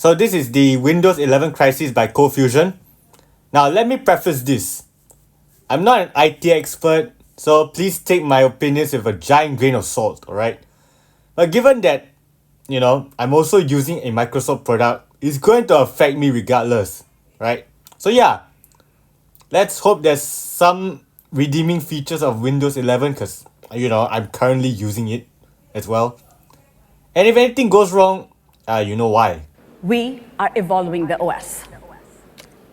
So this is the Windows 11 crisis by CoFusion. Now let me preface this. I'm not an IT expert, so please take my opinions with a giant grain of salt, alright? But given that, I'm also using a Microsoft product, it's going to affect me regardless, right? So yeah, let's hope there's some redeeming features of Windows 11 because, I'm currently using it as well. And if anything goes wrong, you know why. We are evolving the OS.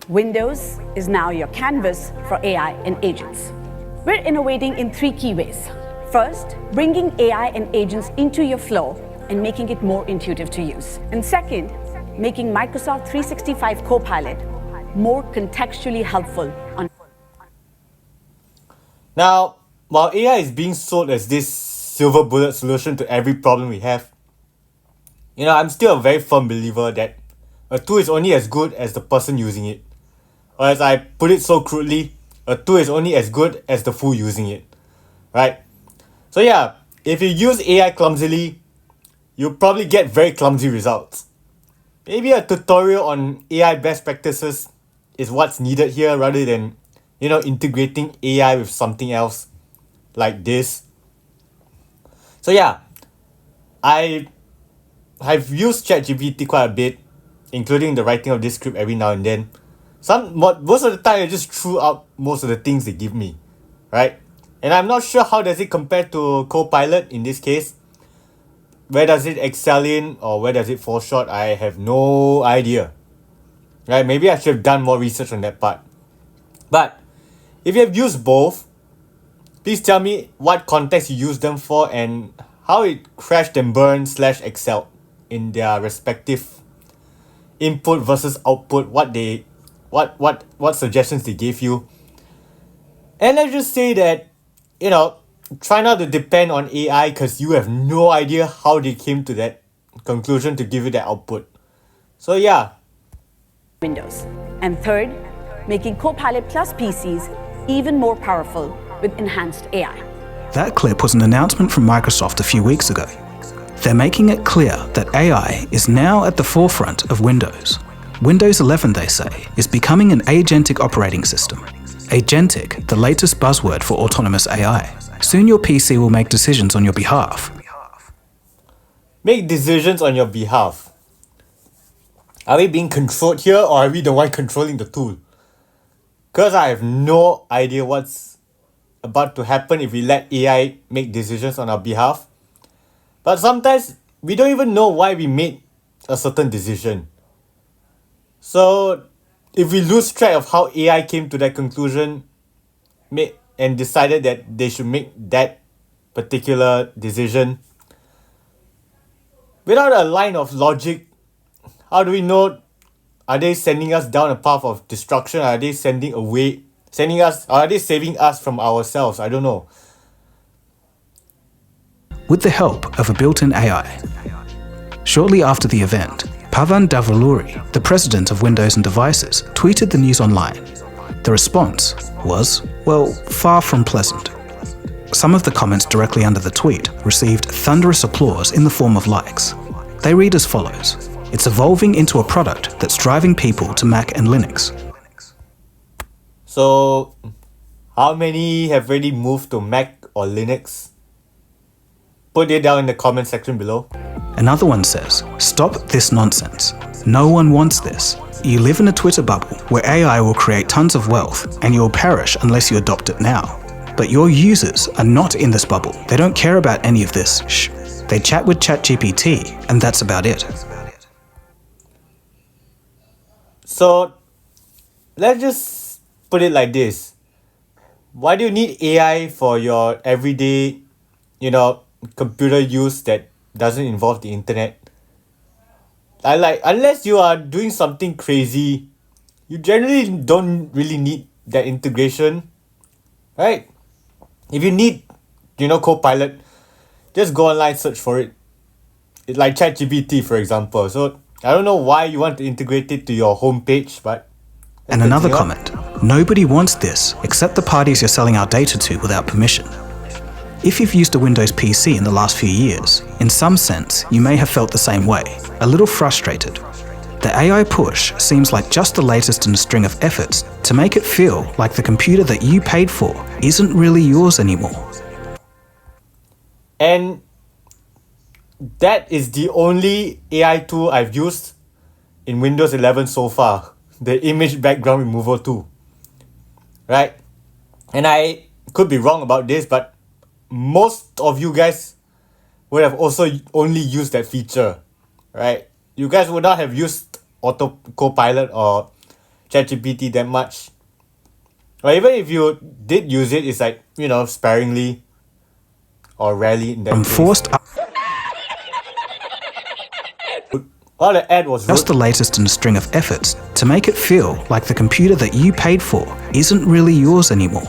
Windows is now your canvas for AI and agents. We're innovating in 3 key ways. First, bringing AI and agents into your flow and making it more intuitive to use. And second, making Microsoft 365 Copilot more contextually helpful. Now, while AI is being sold as this silver bullet solution to every problem we have, I'm still a very firm believer that a tool is only as good as the person using it. Or as I put it so crudely, a tool is only as good as the fool using it, right? So yeah, if you use AI clumsily, you'll probably get very clumsy results. Maybe a tutorial on AI best practices is what's needed here rather than, integrating AI with something else like this. So yeah, I've used ChatGPT quite a bit, including the writing of this script every now and then. Most of the time I just threw out most of the things they give me, right? And I'm not sure how does it compare to Copilot in this case. Where does it excel in or where does it fall short? I have no idea. Right? Maybe I should have done more research on that part. But if you have used both, please tell me what context you use them for and how it crashed and burned / excelled in their respective input versus output, what suggestions they gave you. And let's just say that, try not to depend on AI because you have no idea how they came to that conclusion to give you that output. So yeah. Windows. And third, making Copilot Plus PCs even more powerful with enhanced AI. That clip was an announcement from Microsoft a few weeks ago. They're making it clear that AI is now at the forefront of Windows. Windows 11, they say, is becoming an agentic operating system. Agentic, the latest buzzword for autonomous AI. Soon your PC will make decisions on your behalf. Make decisions on your behalf. Are we being controlled here or are we the one controlling the tool? Because I have no idea what's about to happen if we let AI make decisions on our behalf. But sometimes we don't even know why we made a certain decision. So if we lose track of how AI came to that conclusion and decided that they should make that particular decision, without a line of logic, how do we know? Are they sending us down a path of destruction? Are they are they saving us from ourselves? I don't know. With the help of a built-in AI. Shortly after the event, Pavan Davuluri, the president of Windows and Devices, tweeted the news online. The response was, far from pleasant. Some of the comments directly under the tweet received thunderous applause in the form of likes. They read as follows: "It's evolving into a product that's driving people to Mac and Linux." So, how many have already moved to Mac or Linux? Put it down in the comment section below. Another one says, "Stop this nonsense. No one wants this. You live in a Twitter bubble where AI will create tons of wealth and you'll perish unless you adopt it now. But your users are not in this bubble. They don't care about any of this. Shh. They chat with ChatGPT and that's about it." So, let's just put it like this. Why do you need AI for your everyday, computer use that doesn't involve the internet? Unless you are doing something crazy, you generally don't really need that integration, right? If you need, Copilot, just go online, search for it. It's like ChatGPT, for example. So I don't know why you want to integrate it to your homepage, but... And another comment. "Nobody wants this except the parties you're selling our data to without permission." If you've used a Windows PC in the last few years, in some sense, you may have felt the same way, a little frustrated. The AI push seems like just the latest in a string of efforts to make it feel like the computer that you paid for isn't really yours anymore. And that is the only AI tool I've used in Windows 11 so far. The image background removal tool. Right? And I could be wrong about this, but most of you guys would have also only used that feature. Right? You guys would not have used Auto Copilot or ChatGPT that much. Or even if you did use it, it's like, sparingly or rarely in that From case. forced up All the ad was just the latest in a string of efforts to make it feel like the computer that you paid for isn't really yours anymore.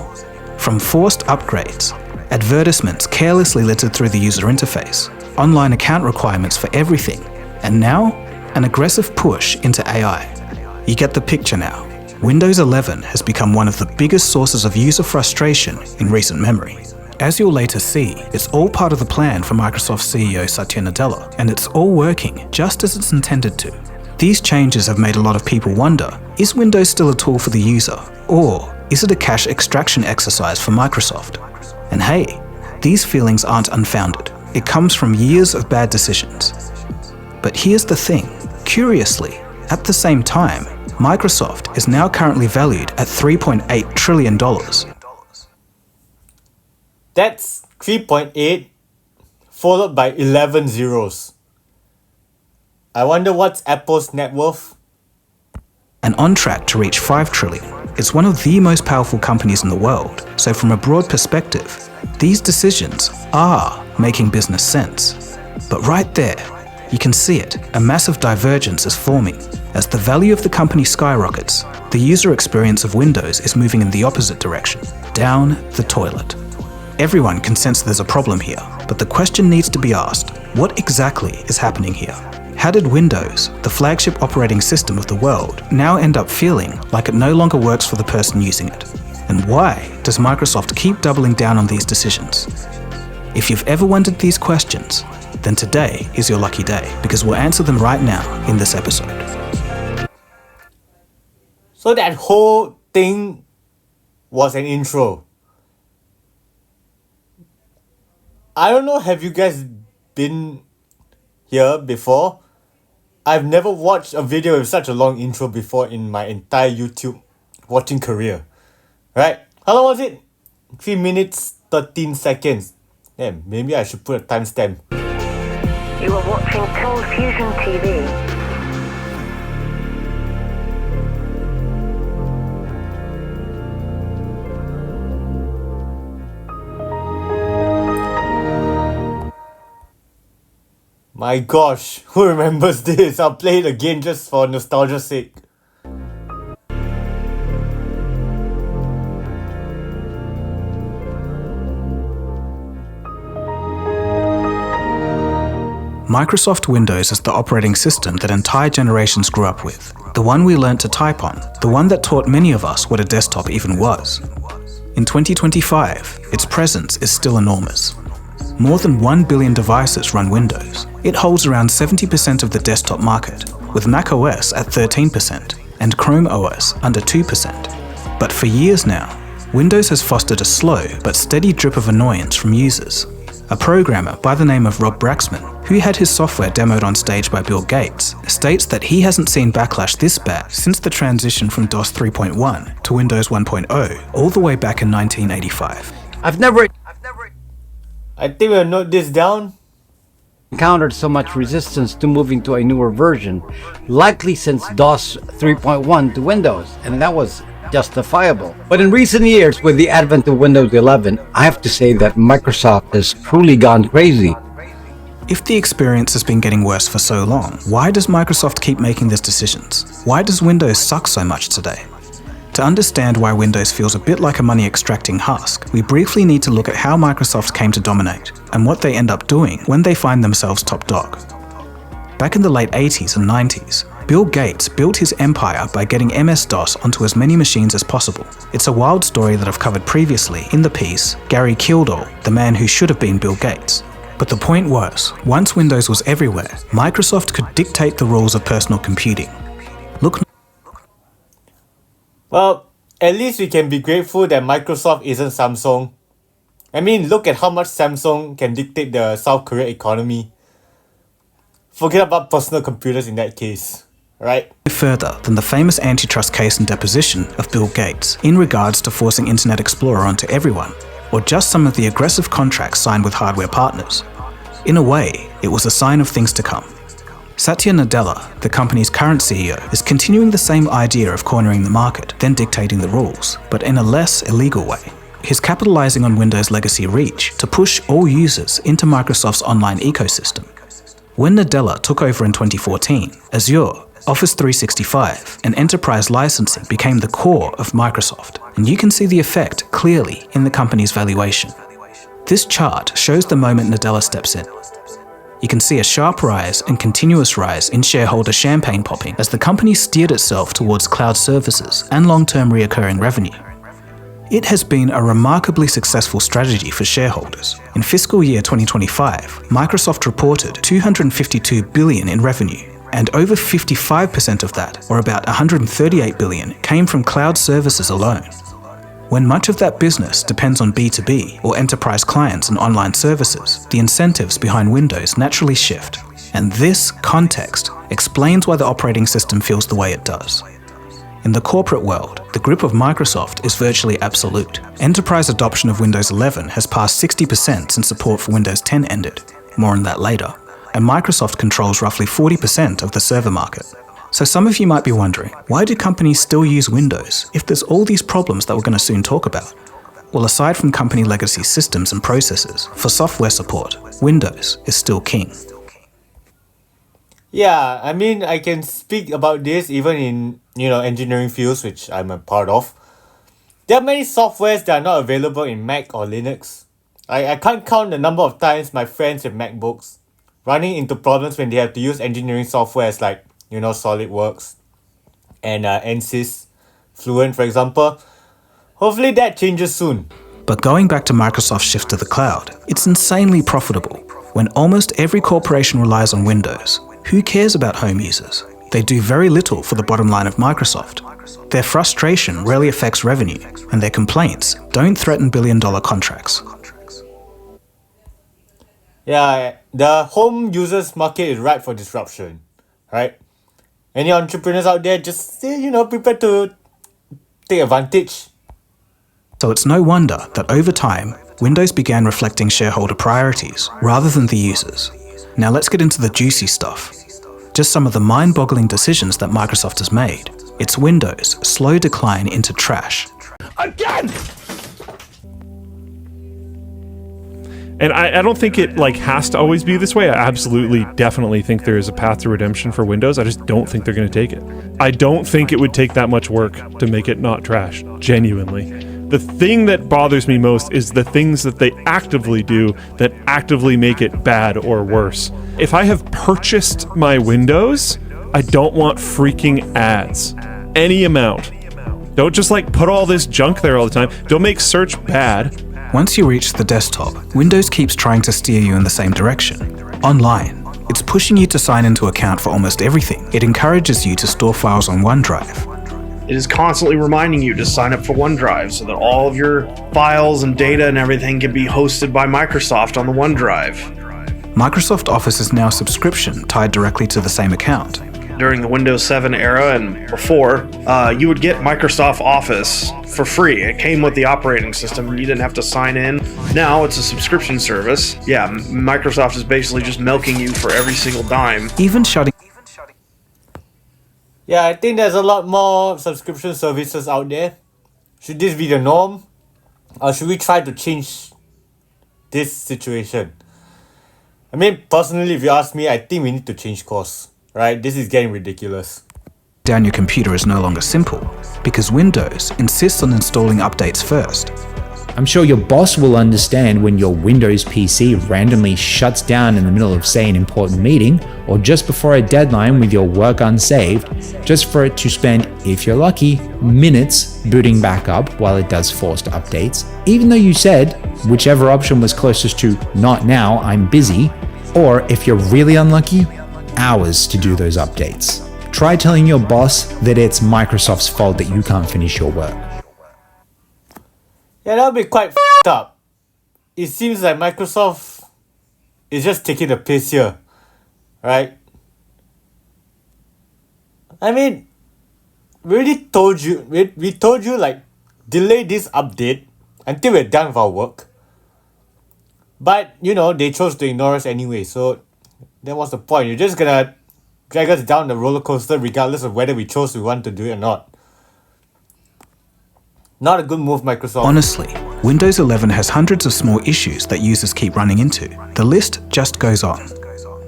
From forced upgrades, advertisements carelessly littered through the user interface, online account requirements for everything, and now, an aggressive push into AI. You get the picture now. Windows 11 has become one of the biggest sources of user frustration in recent memory. As you'll later see, it's all part of the plan for Microsoft CEO Satya Nadella, and it's all working just as it's intended to. These changes have made a lot of people wonder, is Windows still a tool for the user, or is it a cash extraction exercise for Microsoft? And hey, these feelings aren't unfounded. It comes from years of bad decisions. But here's the thing, curiously, at the same time, Microsoft is now currently valued at $3.8 trillion. That's 3.8 followed by 11 zeros. I wonder what's Apple's net worth? And on track to reach $5 trillion. It's one of the most powerful companies in the world, so from a broad perspective, these decisions are making business sense. But right there, you can see it, a massive divergence is forming. As the value of the company skyrockets, the user experience of Windows is moving in the opposite direction, down the toilet. Everyone can sense there's a problem here, but the question needs to be asked, what exactly is happening here? How did Windows, the flagship operating system of the world, now end up feeling like it no longer works for the person using it? And why does Microsoft keep doubling down on these decisions? If you've ever wondered these questions, then today is your lucky day, because we'll answer them right now in this episode. So that whole thing was an intro. I don't know, have you guys been here before? I've never watched a video with such a long intro before in my entire YouTube watching career. Right? How long was it? 3 minutes, 13 seconds. Damn, maybe I should put a timestamp. You are watching Cold Fusion TV. My gosh, who remembers this? I'll play it again just for nostalgia's sake. Microsoft Windows is the operating system that entire generations grew up with. The one we learnt to type on. The one that taught many of us what a desktop even was. In 2025, its presence is still enormous. More than 1 billion devices run Windows. It holds around 70% of the desktop market, with macOS at 13% and Chrome OS under 2%. But for years now, Windows has fostered a slow but steady drip of annoyance from users. A programmer by the name of Rob Braxman, who had his software demoed on stage by Bill Gates, states that he hasn't seen backlash this bad since the transition from DOS 3.1 to Windows 1.0 all the way back in 1985. I think we'll note this down. Encountered so much resistance to moving to a newer version, likely since DOS 3.1 to Windows, and that was justifiable. But in recent years, with the advent of Windows 11, I have to say that Microsoft has truly gone crazy. If the experience has been getting worse for so long, why does Microsoft keep making these decisions? Why does Windows suck so much today? To understand why Windows feels a bit like a money-extracting husk, we briefly need to look at how Microsoft came to dominate, and what they end up doing when they find themselves top dog. Back in the late 80s and 90s, Bill Gates built his empire by getting MS-DOS onto as many machines as possible. It's a wild story that I've covered previously in the piece, Gary Kildall, the man who should have been Bill Gates. But the point was, once Windows was everywhere, Microsoft could dictate the rules of personal computing. Well, at least we can be grateful that Microsoft isn't Samsung. I mean, look at how much Samsung can dictate the South Korea economy. Forget about personal computers in that case, right? Further than the famous antitrust case and deposition of Bill Gates in regards to forcing Internet Explorer onto everyone, or just some of the aggressive contracts signed with hardware partners. In a way, it was a sign of things to come. Satya Nadella, the company's current CEO, is continuing the same idea of cornering the market, then dictating the rules, but in a less illegal way. He's capitalizing on Windows' legacy reach to push all users into Microsoft's online ecosystem. When Nadella took over in 2014, Azure, Office 365, and enterprise licensing became the core of Microsoft, and you can see the effect clearly in the company's valuation. This chart shows the moment Nadella steps in. You can see a sharp rise and continuous rise in shareholder champagne popping as the company steered itself towards cloud services and long-term recurring revenue. It has been a remarkably successful strategy for shareholders. In fiscal year 2025, Microsoft reported $252 billion in revenue, and over 55% of that, or about $138 billion, came from cloud services alone. When much of that business depends on B2B or enterprise clients and online services, the incentives behind Windows naturally shift. And this context explains why the operating system feels the way it does. In the corporate world, the grip of Microsoft is virtually absolute. Enterprise adoption of Windows 11 has passed 60% since support for Windows 10 ended. More on that later. And Microsoft controls roughly 40% of the server market. So some of you might be wondering, why do companies still use Windows if there's all these problems that we're going to soon talk about? Well, aside from company legacy systems and processes, for software support, Windows is still king. Yeah, I mean, I can speak about this even in, engineering fields, which I'm a part of. There are many softwares that are not available in Mac or Linux. I can't count the number of times my friends with MacBooks running into problems when they have to use engineering softwares like, SolidWorks and ANSYS, Fluent, for example. Hopefully that changes soon. But going back to Microsoft's shift to the cloud, it's insanely profitable. When almost every corporation relies on Windows, who cares about home users? They do very little for the bottom line of Microsoft. Their frustration rarely affects revenue, and their complaints don't threaten billion-dollar contracts. Yeah, the home users market is ripe for disruption, right? Any entrepreneurs out there, just stay, prepared to take advantage. So it's no wonder that over time, Windows began reflecting shareholder priorities rather than the users. Now let's get into the juicy stuff. Just some of the mind-boggling decisions that Microsoft has made. It's Windows' slow decline into trash. Again! And I don't think it has to always be this way. I absolutely, definitely think there is a path to redemption for Windows. I just don't think they're going to take it. I don't think it would take that much work to make it not trash, genuinely. The thing that bothers me most is the things that they actively do that actively make it bad or worse. If I have purchased my Windows, I don't want freaking ads. Any amount. Don't just put all this junk there all the time. Don't make search bad. Once you reach the desktop, Windows keeps trying to steer you in the same direction. Online, it's pushing you to sign into account for almost everything. It encourages you to store files on OneDrive. It is constantly reminding you to sign up for OneDrive so that all of your files and data and everything can be hosted by Microsoft on the OneDrive. Microsoft Office is now a subscription tied directly to the same account. During the Windows 7 era and before, you would get Microsoft Office for free. It came with the operating system and you didn't have to sign in. Now it's a subscription service. Yeah, Microsoft is basically just milking you for every single dime. Even shutting... Yeah, I think there's a lot more subscription services out there. Should this be the norm? Or should we try to change this situation? I mean, personally, if you ask me, I think we need to change course. Right? This is getting ridiculous. Down your computer is no longer simple, because Windows insists on installing updates first. I'm sure your boss will understand when your Windows PC randomly shuts down in the middle of, say, an important meeting, or just before a deadline with your work unsaved, just for it to spend, if you're lucky, minutes booting back up while it does forced updates, even though you said, whichever option was closest to "not now, I'm busy," or if you're really unlucky, hours to do those updates. Try telling your boss that it's Microsoft's fault that you can't finish your work. Yeah, that would be quite f***ed up. It seems like Microsoft is just taking the piss here, right? I mean, we already told you, we told you like, delay this update until we're done with our work. But, you know, they chose to ignore us anyway, so then what's the point? You're just gonna drag us down the roller coaster regardless of whether we want to do it or not. Not a good move, Microsoft. Honestly, Windows 11 has hundreds of small issues that users keep running into. The list just goes on.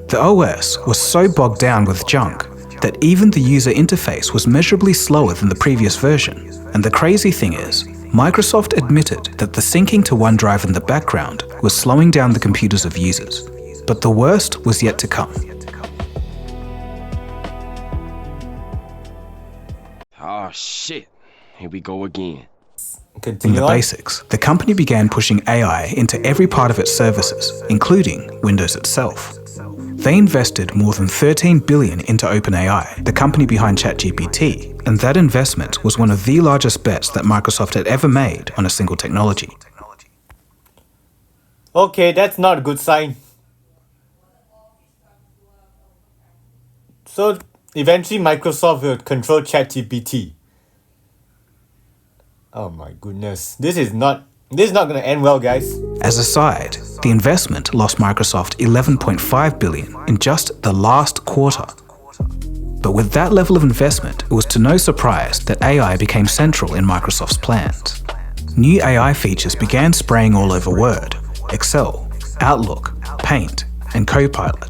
The OS was so bogged down with junk that even the user interface was measurably slower than the previous version. And the crazy thing is, Microsoft admitted that the syncing to OneDrive in the background was slowing down the computers of users. But the worst was yet to come. Oh shit, here we go again. In the basics, the company began pushing AI into every part of its services, including Windows itself. They invested more than $13 billion into OpenAI, the company behind ChatGPT, and that investment was one of the largest bets that Microsoft had ever made on a single technology. Okay, that's not a good sign. So, eventually Microsoft will control ChatGPT. Oh my goodness. This is not going to end well, guys. As a side, the investment lost Microsoft $11.5 billion in just the last quarter. But with that level of investment, it was to no surprise that AI became central in Microsoft's plans. New AI features began spraying all over Word, Excel, Outlook, Paint, and Copilot.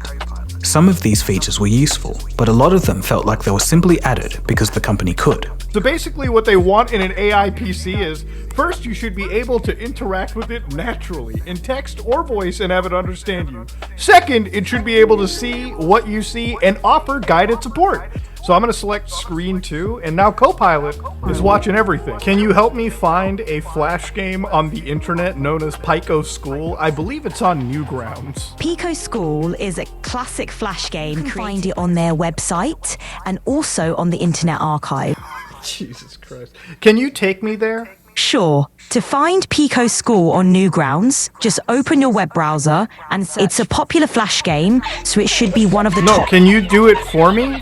Some of these features were useful, but a lot of them felt like they were simply added because the company could. So basically what they want in an AI PC is, first you should be able to interact with it naturally, in text or voice, and have it understand you. Second, it should be able to see what you see and offer guided support. So I'm going to select Screen 2, and now Copilot is watching everything. Can you help me find a Flash game on the internet known as Pico School? I believe it's on Newgrounds. Pico School is a classic Flash game. You can find it on their website and also on the Internet Archive. Jesus Christ. Can you take me there? Sure. To find Pico School on Newgrounds, just open your web browser and search. It's a popular Flash game, so it should be one of the top. No, can you do it for me?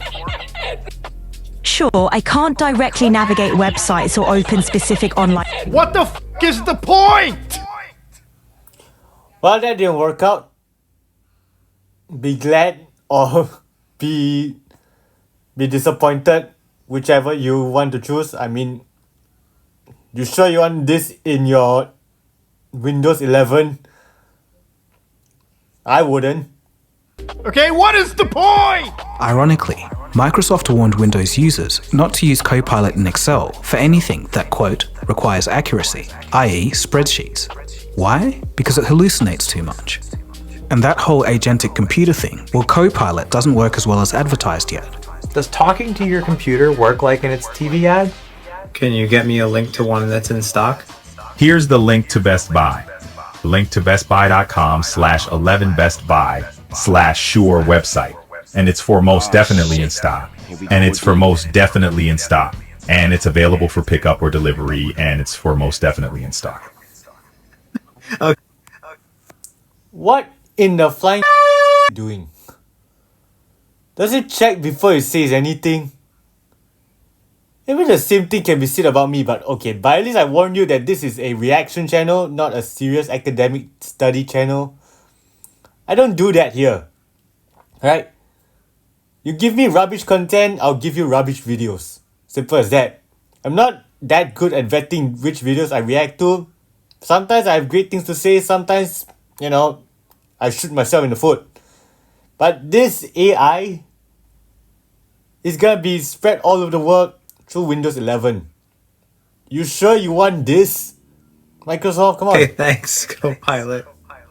Sure, I can't directly navigate websites or open specific online... What the f*** is the point? Well, that didn't work out. Be glad or be disappointed, whichever you want to choose. I mean, you sure you want this in your Windows 11? I wouldn't. Okay, what is the point? Ironically, Microsoft warned Windows users not to use Copilot in Excel for anything that, quote, requires accuracy, i.e. spreadsheets. Why? Because it hallucinates too much. And that whole agentic computer thing, well, Copilot doesn't work as well as advertised yet. Does talking to your computer work like in its TV ad? Can you get me a link to one that's in stock? Here's the link to Best Buy. Link to bestbuy.com/11bestbuy/Shure website. And it's for most definitely in stock. And it's for most definitely in stock. And it's available for pickup or delivery. And it's for most definitely in stock. Okay. What in the flying doing? Does it check before it says anything? Even the same thing can be said about me, but okay, but at least I warned you that this is a reaction channel, not a serious academic study channel. I don't do that here. Right? You give me rubbish content, I'll give you rubbish videos. Simple as that. I'm not that good at vetting which videos I react to. Sometimes I have great things to say, sometimes, you know, I shoot myself in the foot. But this AI is gonna be spread all over the world through Windows 11. You sure you want this? Microsoft, come on. Okay, thanks, Copilot.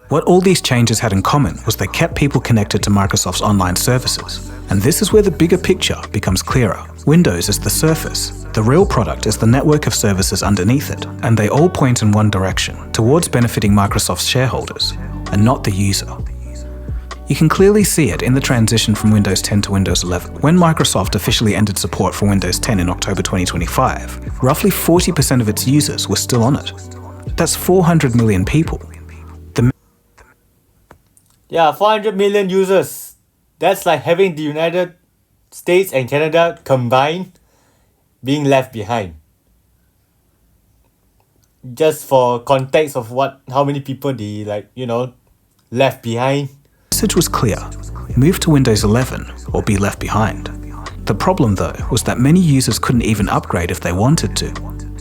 What all these changes had in common was they kept people connected to Microsoft's online services. And this is where the bigger picture becomes clearer. Windows is the surface. The real product is the network of services underneath it. And they all point in one direction, towards benefiting Microsoft's shareholders, and not the user. You can clearly see it in the transition from Windows 10 to Windows 11. When Microsoft officially ended support for Windows 10 in October 2025, roughly 40% of its users were still on it. That's 400 million people. Yeah, 400 million users. That's like having the United States and Canada combined being left behind. Just for context of how many people they left behind. The message was clear: move to Windows 11 or be left behind. The problem though was that many users couldn't even upgrade if they wanted to.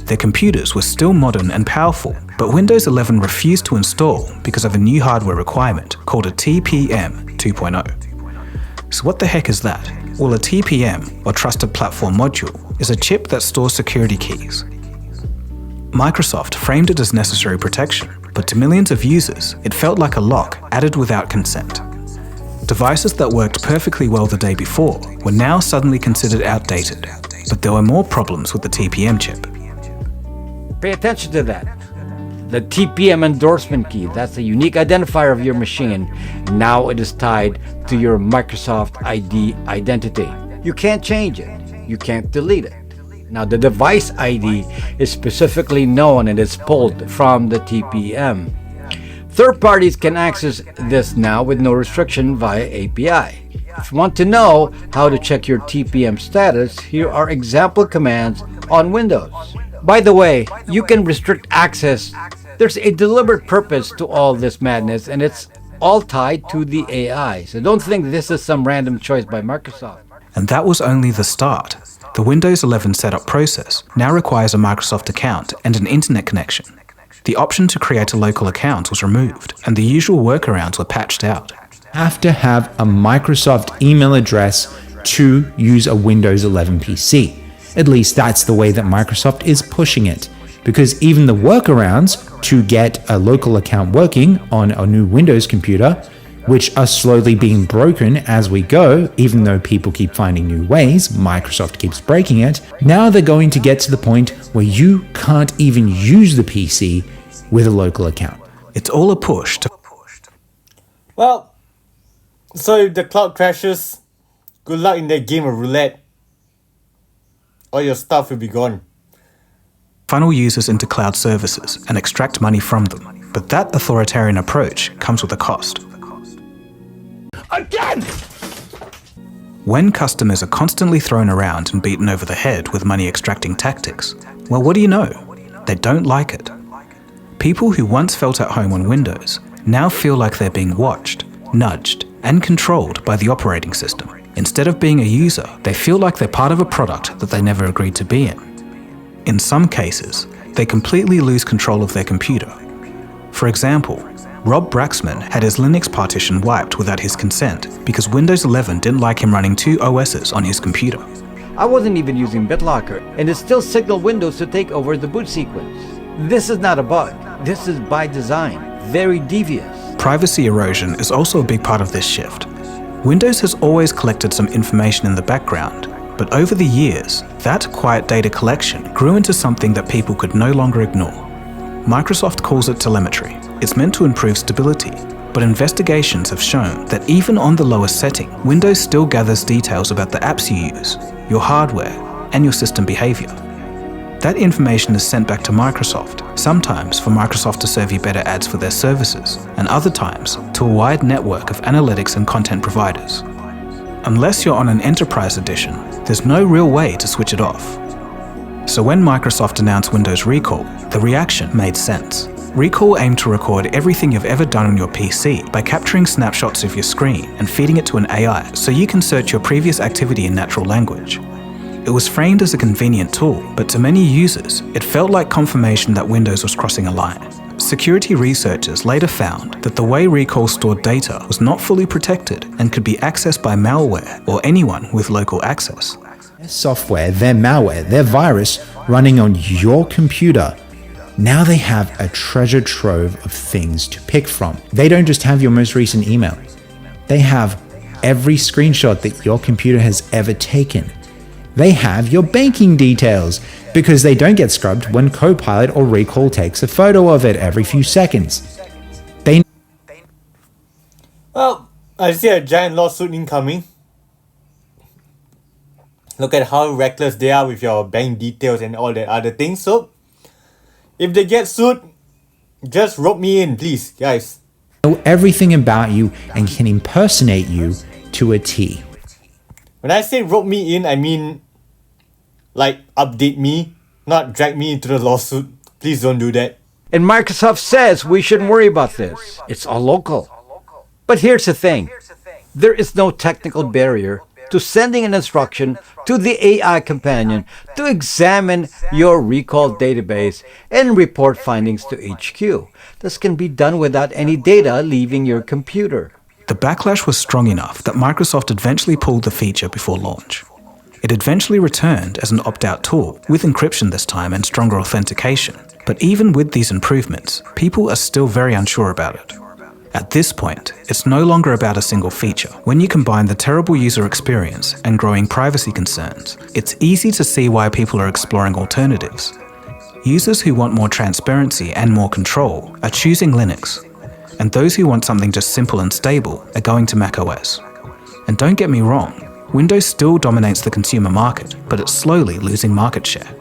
Their computers were still modern and powerful, but Windows 11 refused to install because of a new hardware requirement called a TPM 2.0. So what the heck is that? Well, a TPM, or Trusted Platform Module, is a chip that stores security keys. Microsoft framed it as necessary protection, but to millions of users, it felt like a lock added without consent. Devices that worked perfectly well the day before were now suddenly considered outdated, but there were more problems with the TPM chip. Pay attention to that. The TPM endorsement key, that's a unique identifier of your machine. Now it is tied to your Microsoft ID identity. You can't change it. You can't delete it. Now the device ID is specifically known and is pulled from the TPM. Third parties can access this now with no restriction via API. If you want to know how to check your TPM status, here are example commands on Windows. By the way, you can restrict access. There's a deliberate purpose to all this madness, and it's all tied to the AI. So don't think this is some random choice by Microsoft. And that was only the start. The Windows 11 setup process now requires a Microsoft account and an internet connection. The option to create a local account was removed, and the usual workarounds were patched out. Have to have a Microsoft email address to use a Windows 11 PC. At least that's the way that Microsoft is pushing it, because even the workarounds to get a local account working on a new Windows computer, which are slowly being broken as we go, even though people keep finding new ways, Microsoft keeps breaking it, now they're going to get to the point where you can't even use the PC with a local account. It's all a push to... Well, so if the cloud crashes, good luck in that game of roulette. All your stuff will be gone. Funnel users into cloud services and extract money from them. But that authoritarian approach comes with a cost. Again! When customers are constantly thrown around and beaten over the head with money extracting tactics, well, what do you know? They don't like it. People who once felt at home on Windows now feel like they're being watched, nudged, and controlled by the operating system. Instead of being a user, they feel like they're part of a product that they never agreed to be in. In some cases, they completely lose control of their computer. For example, Rob Braxman had his Linux partition wiped without his consent because Windows 11 didn't like him running two OSs on his computer. I wasn't even using BitLocker, and it still signaled Windows to take over the boot sequence. This is not a bug. This is by design. Very devious. Privacy erosion is also a big part of this shift. Windows has always collected some information in the background, but over the years, that quiet data collection grew into something that people could no longer ignore. Microsoft calls it telemetry. It's meant to improve stability, but investigations have shown that even on the lowest setting, Windows still gathers details about the apps you use, your hardware, and your system behavior. That information is sent back to Microsoft, sometimes for Microsoft to serve you better ads for their services, and other times to a wide network of analytics and content providers. Unless you're on an Enterprise edition, there's no real way to switch it off. So when Microsoft announced Windows Recall, the reaction made sense. Recall aimed to record everything you've ever done on your PC by capturing snapshots of your screen and feeding it to an AI so you can search your previous activity in natural language. It was framed as a convenient tool, but to many users, it felt like confirmation that Windows was crossing a line. Security researchers later found that the way Recall stored data was not fully protected and could be accessed by malware or anyone with local access. Their software, their malware, their virus running on your computer. Now they have a treasure trove of things to pick from. They don't just have your most recent email. They have every screenshot that your computer has ever taken. They have your banking details because they don't get scrubbed when Copilot or Recall takes a photo of it every few seconds. Well, I see a giant lawsuit incoming. Look at how reckless they are with your bank details and all that other things. So, if they get sued, just rope me in, please, guys. Know everything about you and can impersonate you to a T. When I say rope me in, I mean like update me, not drag me into the lawsuit. Please don't do that. And Microsoft says we shouldn't worry about this. It's all local. But here's the thing. There is no technical barrier to sending an instruction to the AI companion to examine your recall database and report findings to HQ. This can be done without any data leaving your computer. The backlash was strong enough that Microsoft eventually pulled the feature before launch. It eventually returned as an opt-out tool, with encryption this time and stronger authentication. But even with these improvements, people are still very unsure about it. At this point, it's no longer about a single feature. When you combine the terrible user experience and growing privacy concerns, it's easy to see why people are exploring alternatives. Users who want more transparency and more control are choosing Linux, and those who want something just simple and stable are going to macOS. And don't get me wrong, Windows still dominates the consumer market, but it's slowly losing market share.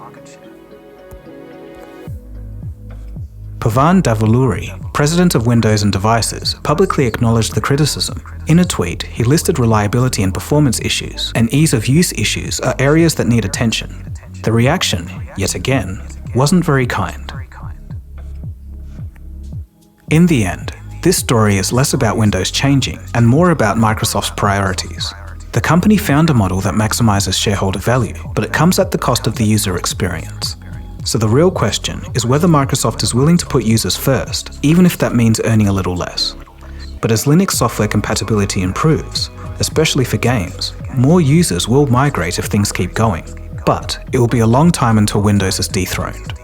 Pavan Davuluri, president of Windows and Devices, publicly acknowledged the criticism. In a tweet, he listed reliability and performance issues and ease of use issues are areas that need attention. The reaction, yet again, wasn't very kind. In the end, this story is less about Windows changing and more about Microsoft's priorities. The company found a model that maximizes shareholder value, but it comes at the cost of the user experience. So the real question is whether Microsoft is willing to put users first, even if that means earning a little less. But as Linux software compatibility improves, especially for games, more users will migrate if things keep going. But it will be a long time until Windows is dethroned.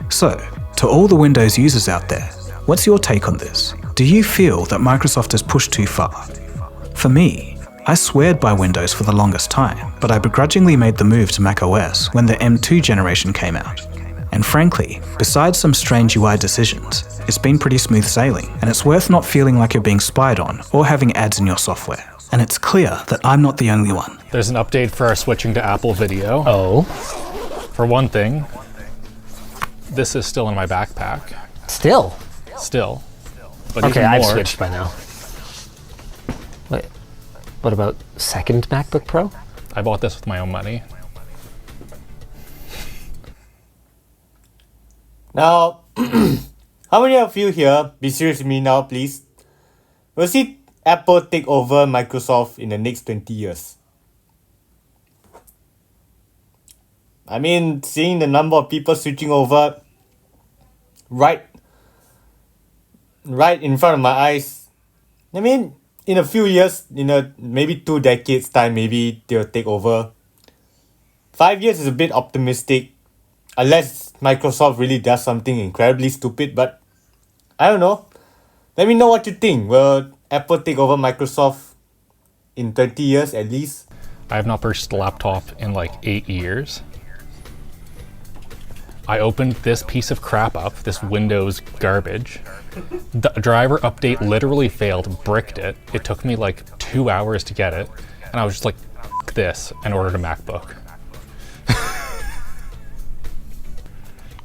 So, to all the Windows users out there, what's your take on this? Do you feel that Microsoft has pushed too far? For me, I sweared by Windows for the longest time, but I begrudgingly made the move to macOS when the M2 generation came out. And frankly, besides some strange UI decisions, it's been pretty smooth sailing, and it's worth not feeling like you're being spied on or having ads in your software. And it's clear that I'm not the only one. There's an update for our switching to Apple Video. Oh. For one thing, this is still in my backpack. Still? Still. But okay, even I've more, switched by now. Wait, what about second MacBook Pro? I bought this with my own money. Now, how many of you here, be serious with me now please, will see Apple take over Microsoft in the next 20 years? I mean, seeing the number of people switching over right in front of my eyes, I mean, in a few years, maybe 2 decades time, maybe they'll take over. 5 years is a bit optimistic, unless Microsoft really does something incredibly stupid, but I don't know. Let me know what you think. Will Apple take over Microsoft in 30 years at least? I have not purchased a laptop in like 8 years. I opened this piece of crap up, this Windows garbage. The driver update literally failed, bricked it. It took me like 2 hours to get it. And I was just like, F this, and ordered a MacBook.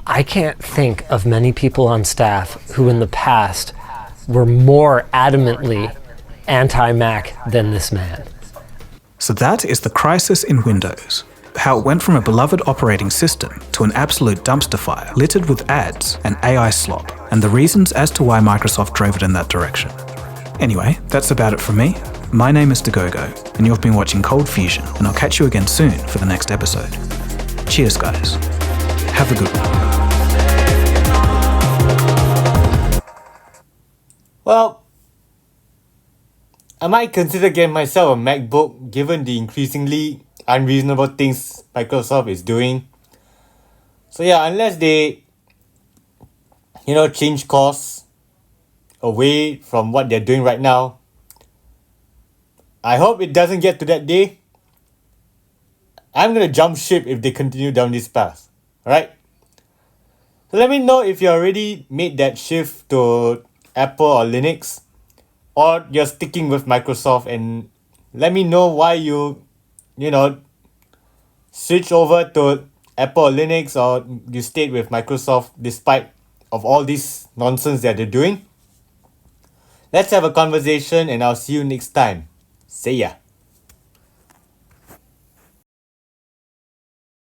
I can't think of many people on staff who in the past were more adamantly anti-Mac than this man. So that is the crisis in Windows. How it went from a beloved operating system to an absolute dumpster fire littered with ads and AI slop, and the reasons as to why Microsoft drove it in that direction. Anyway, that's about it from me. My name is Dagogo, and you've been watching Cold Fusion, and I'll catch you again soon for the next episode. Cheers, guys. Have a good one. Well, I might consider getting myself a MacBook given the increasingly unreasonable things Microsoft is doing. So yeah, unless they, change course away from what they're doing right now, I hope it doesn't get to that day. I'm gonna jump ship if they continue down this path. Alright? So let me know if you already made that shift to Apple or Linux, or you're sticking with Microsoft, and let me know why you switch over to Apple or Linux, or you stayed with Microsoft despite of all this nonsense that they're doing. Let's have a conversation, and I'll see you next time. See ya.